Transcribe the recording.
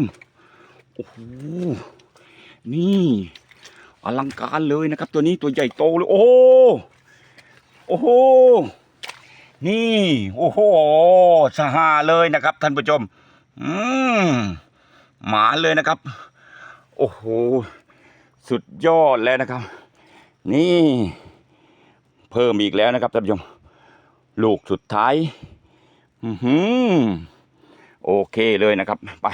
มโอ้โหนี่อลังการเลยนะครับตัวนี้ตัวใหญ่โตเลยโอ้โอ้โหนี่โอ้โหสหาเลยนะครับท่านผู้ชมหมาเลยนะครับโอ้โหสุดยอดแล้วนะครับนี่เพิ่มอีกแล้วนะครับท่านผู้ชมลูกสุดท้ายโอเคเลยนะครับไป